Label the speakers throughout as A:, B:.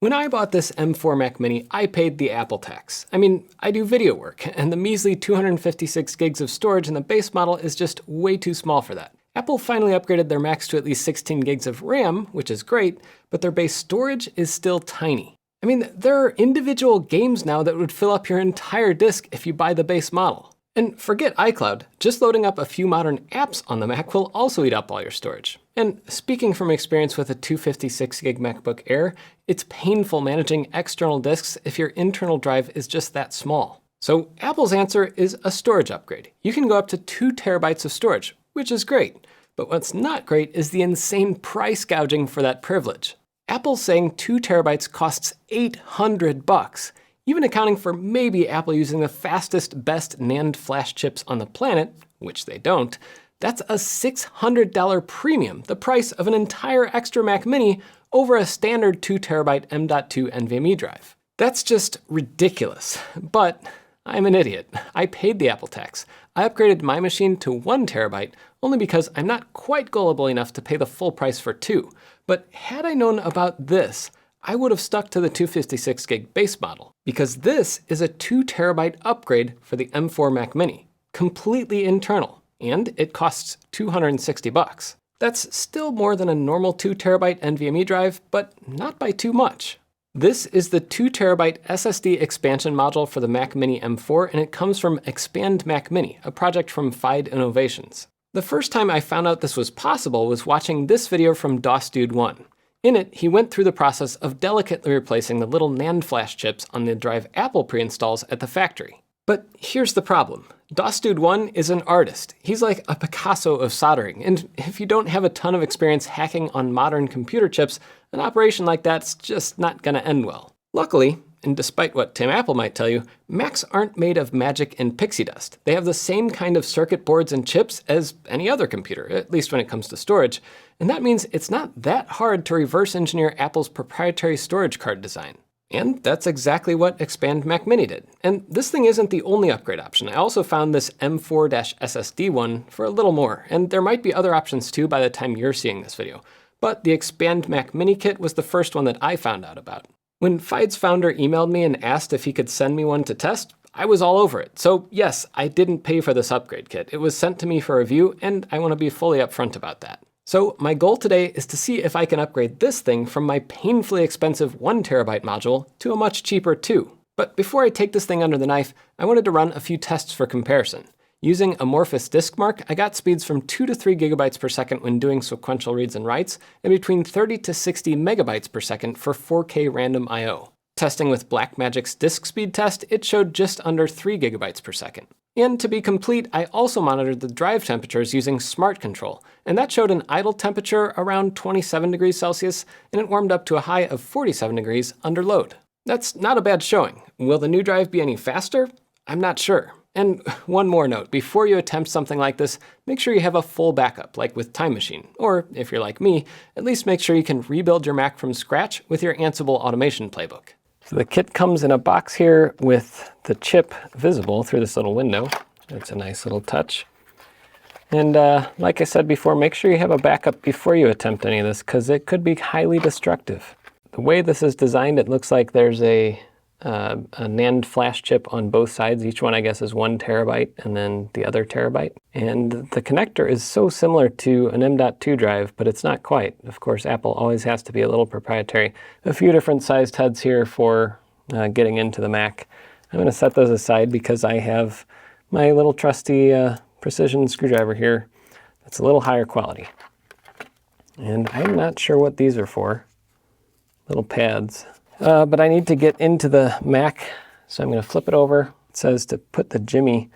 A: When I bought this M4 Mac Mini, I paid the Apple tax. I mean, I do video work, and the measly 256 gigs of storage in the base model is just way too small for that. Apple finally upgraded their Macs to at least 16 gigs of RAM, which is great, but their base storage is still tiny. I mean, there are individual games now that would fill up your entire disk if you buy the base model. And forget iCloud, just loading up a few modern apps on the Mac will also eat up all your storage. And speaking from experience with a 256 gig MacBook Air, it's painful managing external disks if your internal drive is just that small. So Apple's answer is a storage upgrade. You can go up to 2 terabytes of storage, which is great. But what's not great is the insane price gouging for that privilege. Apple's saying 2 terabytes costs $800. Even accounting for maybe Apple using the fastest, best NAND flash chips on the planet, which they don't, that's a $600 premium, the price of an entire extra Mac Mini over a standard 2 terabyte M.2 NVMe drive. That's just ridiculous, but I'm an idiot. I paid the Apple tax. I upgraded my machine to 1 terabyte only because I'm not quite gullible enough to pay the full price for 2. But had I known about this, I would have stuck to the 256 gig base model, because this is a 2 terabyte upgrade for the M4 Mac Mini, completely internal, and it costs $260. That's still more than a normal 2 terabyte NVMe drive, but not by too much. This is the 2 terabyte SSD expansion module for the Mac Mini M4, and it comes from Expand Mac Mini, a project from FIDE Innovations. The first time I found out this was possible was watching this video from DOSDude1. In it, he went through the process of delicately replacing the little NAND flash chips on the drive Apple pre-installs at the factory. But here's the problem. DOSDude1 is an artist. He's like a Picasso of soldering, and if you don't have a ton of experience hacking on modern computer chips, an operation like that's just not gonna end well. Luckily, and despite what Tim Apple might tell you, Macs aren't made of magic and pixie dust. They have the same kind of circuit boards and chips as any other computer, at least when it comes to storage. And that means it's not that hard to reverse engineer Apple's proprietary storage card design. And that's exactly what Expand Mac Mini did. And this thing isn't the only upgrade option. I also found this M4-SSD one for a little more, and there might be other options too by the time you're seeing this video. But the Expand Mac Mini kit was the first one that I found out about. When FIDE's founder emailed me and asked if he could send me one to test, I was all over it. So yes, I didn't pay for this upgrade kit. It was sent to me for review, and I want to be fully upfront about that. So my goal today is to see if I can upgrade this thing from my painfully expensive 1 terabyte module to a much cheaper 2. But before I take this thing under the knife, I wanted to run a few tests for comparison. Using Amorphous Disk Mark, I got speeds from 2 to 3 gigabytes per second when doing sequential reads and writes, and between 30 to 60 megabytes per second for 4K random I/O. Testing with Blackmagic's disk speed test, it showed just under 3 gigabytes per second. And to be complete, I also monitored the drive temperatures using Smart Control, and that showed an idle temperature around 27 degrees Celsius, and it warmed up to a high of 47 degrees under load. That's not a bad showing. Will the new drive be any faster? I'm not sure. And one more note, before you attempt something like this, make sure you have a full backup, like with Time Machine. Or, if you're like me, at least make sure you can rebuild your Mac from scratch with your Ansible automation playbook. So the kit comes in a box here with the chip visible through this little window. That's a nice little touch. And like I said before, make sure you have a backup before you attempt any of this, because it could be highly destructive. The way this is designed, it looks like there's a NAND flash chip on both sides. Each one, I guess, is 1 terabyte and then the other terabyte. And the connector is so similar to an M.2 drive, but it's not quite. Of course, Apple always has to be a little proprietary. A few different sized heads here for getting into the Mac. I'm going to set those aside because I have my little trusty precision screwdriver here that's a little higher quality. And I'm not sure what these are for. Little pads. But I need to get into the Mac, so I'm going to flip it over. It says to put the jimmy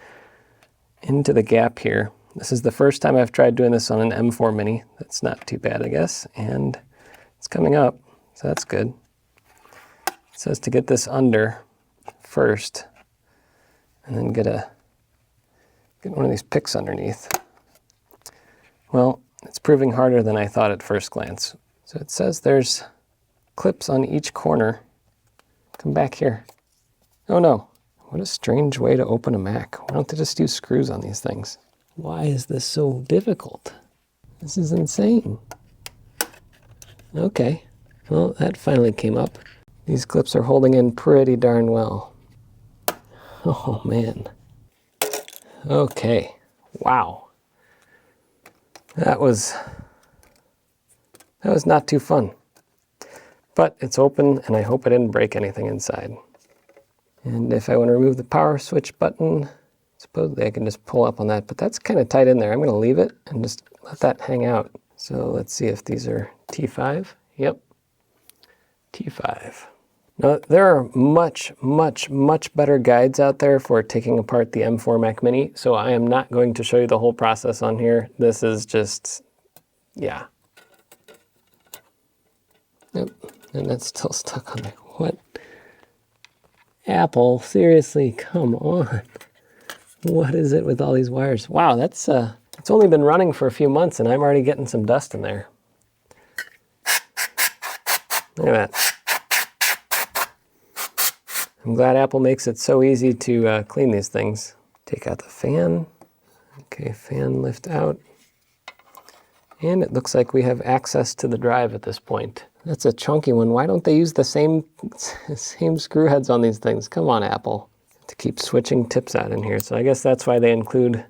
A: into the gap here. This is the first time I've tried doing this on an M4 Mini. That's not too bad, I guess. And it's coming up, so that's good. It says to get this under first, and then get one of these picks underneath. Well, it's proving harder than I thought at first glance. So it says there's clips on each corner. Come back here. Oh no, what a strange way to open a Mac. Why don't they just use screws on these things? Why is this so difficult? This is insane. Okay, well, that finally came up. These clips are holding in pretty darn well. Oh man. Okay. Wow. That was not too fun. But it's open and I hope I didn't break anything inside. And if I want to remove the power switch button, supposedly I can just pull up on that, but that's kind of tight in there. I'm going to leave it and just let that hang out. So let's see if these are T5. Yep, T5. Now, there are much, much, much better guides out there for taking apart the M4 Mac Mini, so I am not going to show you the whole process on here. This is just, yeah. Yep, and that's still stuck on there. What? Apple, seriously, come on. What is it with all these wires? Wow, that's it's only been running for a few months and I'm already getting some dust in there. Look at that. I'm glad Apple makes it so easy to clean these things. Take out the fan. Okay, fan lift out. And it looks like we have access to the drive at this point. That's a chunky one. Why don't they use the same screw heads on these things? Come on, Apple. To keep switching tips out in here. So I guess that's why they include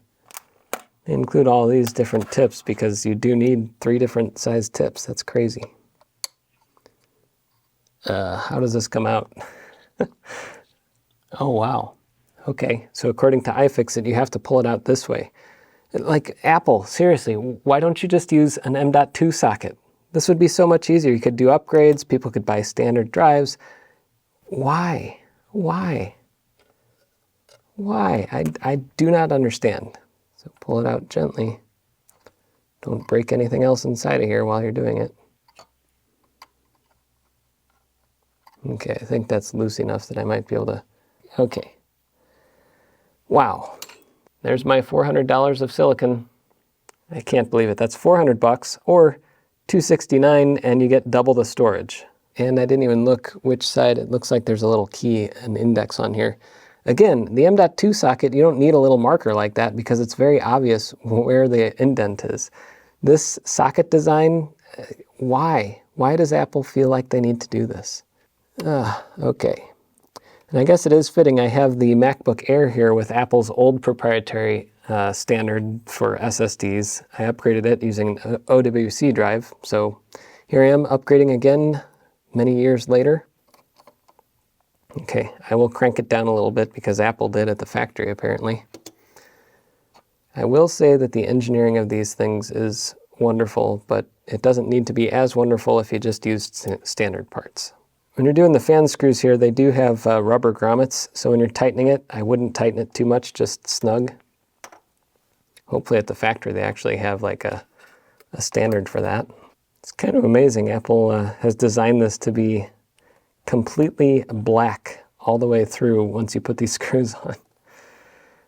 A: all these different tips, because you do need 3 different size tips. That's crazy. How does this come out? Oh, wow. Okay, so according to iFixit, you have to pull it out this way. Like, Apple, seriously, why don't you just use an M.2 socket? This would be so much easier. You could do upgrades, people could buy standard drives. Why? Why? Why? I do not understand. So pull it out gently. Don't break anything else inside of here while you're doing it. Okay, I think that's loose enough that I might be able to... Okay. Wow. There's my $400 of silicon. I can't believe it. That's 400 bucks or $269 and you get double the storage. And I didn't even look which side. It looks like there's a little key, an index on here. Again, the M.2 socket, you don't need a little marker like that because it's very obvious where the indent is. This socket design, why? Why does Apple feel like they need to do this? Okay. And I guess it is fitting. I have the MacBook Air here with Apple's old proprietary standard for SSDs. I upgraded it using an OWC drive. So here I am upgrading again many years later. Okay, I will crank it down a little bit because Apple did at the factory apparently. I will say that the engineering of these things is wonderful, but it doesn't need to be as wonderful if you just use standard parts. When you're doing the fan screws here, they do have rubber grommets, so when you're tightening it, I wouldn't tighten it too much, just snug. Hopefully at the factory they actually have like a standard for that. It's kind of amazing. Apple has designed this to be completely black all the way through once you put these screws on.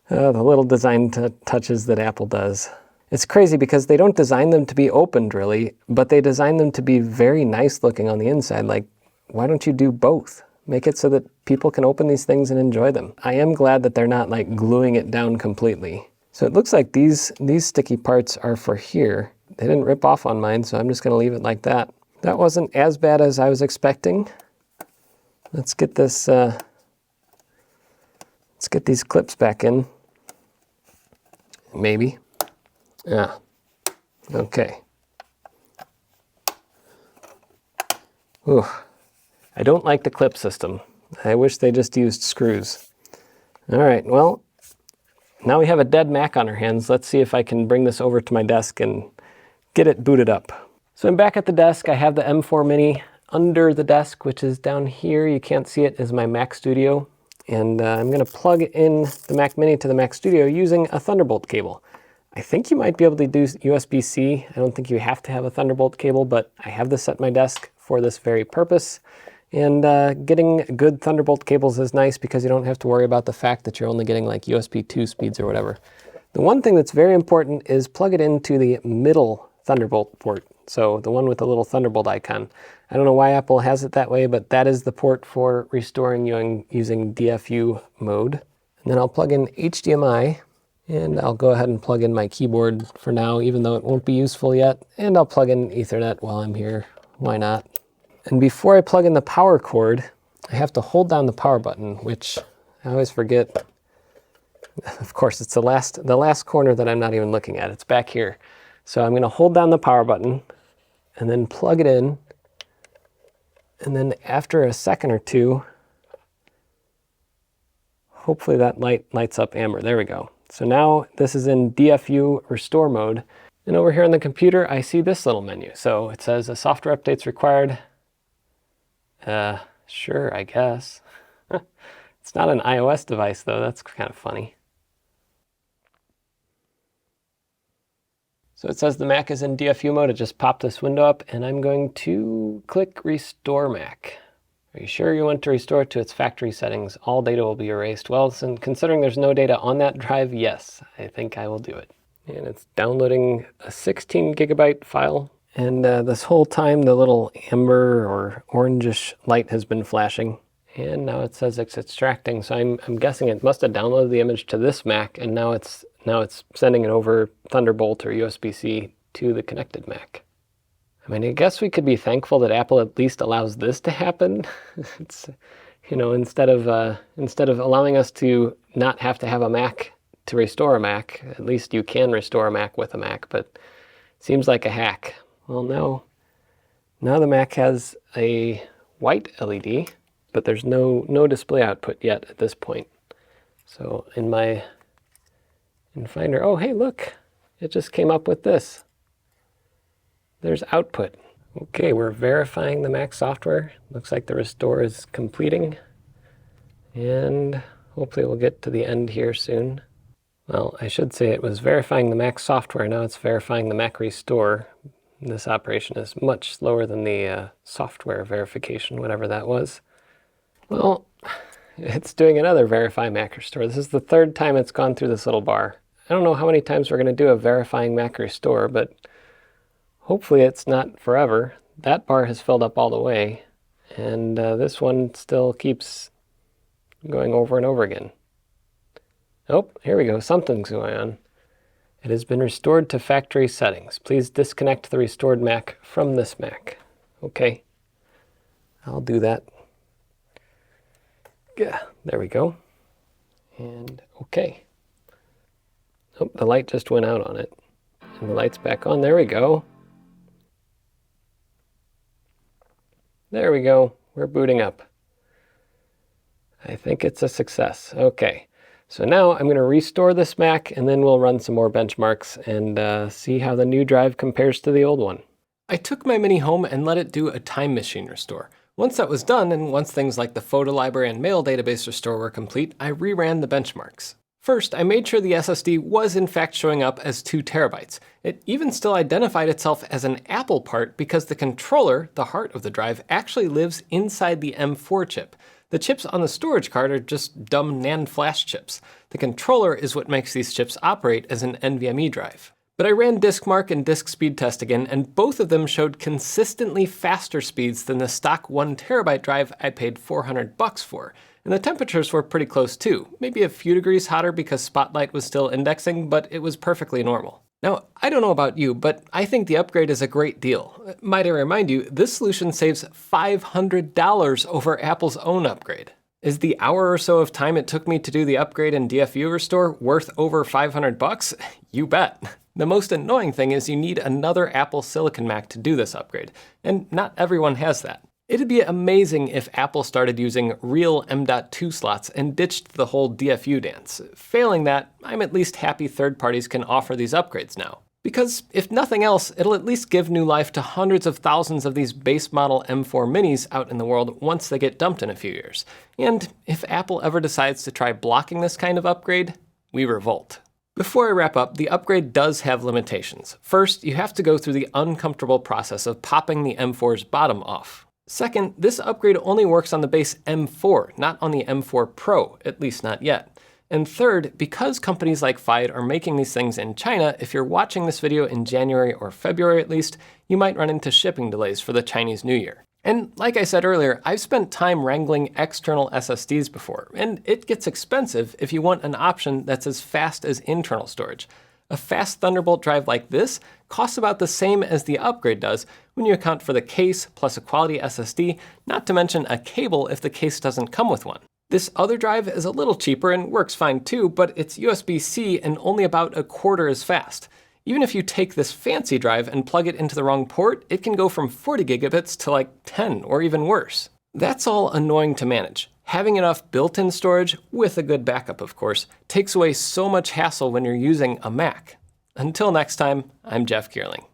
A: The little design touches that Apple does. It's crazy because they don't design them to be opened really, but they design them to be very nice looking on the inside. Like, why don't you do both? Make it so that people can open these things and enjoy them. I am glad that they're not like gluing it down completely. So it looks like these sticky parts are for here. They didn't rip off on mine, so I'm just gonna leave it like that. That wasn't as bad as I was expecting. Let's get this, let's get these clips back in. Maybe. Yeah. Okay. Ooh. I don't like the clip system. I wish they just used screws. All right, well, now we have a dead Mac on our hands. Let's see if I can bring this over to my desk and get it booted up. So I'm back at the desk. I have the M4 Mini under the desk, which is down here. You can't see it, is my Mac Studio. And I'm gonna plug in the Mac Mini to the Mac Studio using a Thunderbolt cable. I think you might be able to do USB-C. I don't think you have to have a Thunderbolt cable, but I have this at my desk for this very purpose. And getting good Thunderbolt cables is nice because you don't have to worry about the fact that you're only getting like USB 2 speeds or whatever. The one thing that's very important is plug it into the middle Thunderbolt port. So the one with the little Thunderbolt icon. I don't know why Apple has it that way, but that is the port for restoring using DFU mode. And then I'll plug in HDMI, and I'll go ahead and plug in my keyboard for now, even though it won't be useful yet. And I'll plug in Ethernet while I'm here. Why not? And before I plug in the power cord, I have to hold down the power button, which I always forget. Of course, it's the last corner that I'm not even looking at. It's back here. So I'm going to hold down the power button and then plug it in. And then after a second or two, hopefully that light lights up amber. There we go. So now this is in DFU restore mode. And over here on the computer, I see this little menu. So it says a software update's required. Sure, I guess. It's not an iOS device though. That's kind of funny. So it says the Mac is in DFU mode. It just popped this window up, and I'm going to click Restore Mac. Are you sure you want to restore it to its factory settings? All data will be erased. Well, considering there's no data on that drive, yes, I think I will do it. And it's downloading a 16 gigabyte file. And this whole time, the little amber or orangish light has been flashing. And now it says it's extracting. So I'm guessing it must have downloaded the image to this Mac, and now it's sending it over Thunderbolt or USB-C to the connected Mac. I mean, I guess we could be thankful that Apple at least allows this to happen. It's, you know, instead of allowing us to not have to have a Mac to restore a Mac, at least you can restore a Mac with a Mac, but it seems like a hack. Well, now the Mac has a white LED, but there's no display output yet at this point. So in Finder, oh hey, look, it just came up with this. There's output. Okay, we're verifying the Mac software. Looks like the restore is completing. And hopefully we'll get to the end here soon. Well, I should say it was verifying the Mac software. Now it's verifying the Mac restore. This operation is much slower than the software verification, whatever that was. Well, it's doing another verify Mac restore. This is the third time it's gone through this little bar. I don't know how many times we're going to do a verifying Mac restore, but hopefully it's not forever. That bar has filled up all the way, and this one still keeps going over and over again. Oh, here we go. Something's going on. It has been restored to factory settings. Please disconnect the restored Mac from this Mac. Okay, I'll do that. Yeah, there we go. And okay. Oh, the light just went out on it. And the light's back on. There we go. There we go. We're booting up. I think it's a success. Okay. So now I'm going to restore this Mac, and then we'll run some more benchmarks and see how the new drive compares to the old one. I took my Mini home and let it do a time machine restore. Once that was done, and once things like the photo library and mail database restore were complete, I reran the benchmarks. First, I made sure the SSD was in fact showing up as 2 terabytes. It even still identified itself as an Apple part because the controller, the heart of the drive, actually lives inside the M4 chip. The chips on the storage card are just dumb NAND flash chips. The controller is what makes these chips operate as an NVMe drive. But I ran disk mark and disk speed test again, and both of them showed consistently faster speeds than the stock 1 terabyte drive I paid $400 for. And the temperatures were pretty close too, maybe a few degrees hotter because Spotlight was still indexing, but it was perfectly normal. Now, I don't know about you, but I think the upgrade is a great deal. Might I remind you, this solution saves $500 over Apple's own upgrade. Is the hour or so of time it took me to do the upgrade in DFU restore worth over $500? You bet. The most annoying thing is you need another Apple Silicon Mac to do this upgrade, and not everyone has that. It'd be amazing if Apple started using real M.2 slots and ditched the whole DFU dance. Failing that, I'm at least happy third parties can offer these upgrades now. Because if nothing else, it'll at least give new life to hundreds of thousands of these base model M4 minis out in the world once they get dumped in a few years. And if Apple ever decides to try blocking this kind of upgrade, we revolt. Before I wrap up, the upgrade does have limitations. First, you have to go through the uncomfortable process of popping the M4's bottom off. Second, this upgrade only works on the base M4, not on the M4 Pro, at least not yet. And third, because companies like Fiat are making these things in China, if you're watching this video in January or February at least, you might run into shipping delays for the Chinese New Year. And like I said earlier, I've spent time wrangling external SSDs before, and it gets expensive if you want an option that's as fast as internal storage. A fast Thunderbolt drive like this costs about the same as the upgrade does when you account for the case plus a quality SSD, not to mention a cable if the case doesn't come with one. This other drive is a little cheaper and works fine too, but it's USB-C and only about a quarter as fast. Even if you take this fancy drive and plug it into the wrong port, it can go from 40 gigabits to like 10 or even worse. That's all annoying to manage. Having enough built-in storage, with a good backup of course, takes away so much hassle when you're using a Mac. Until next time, I'm Jeff Kierling.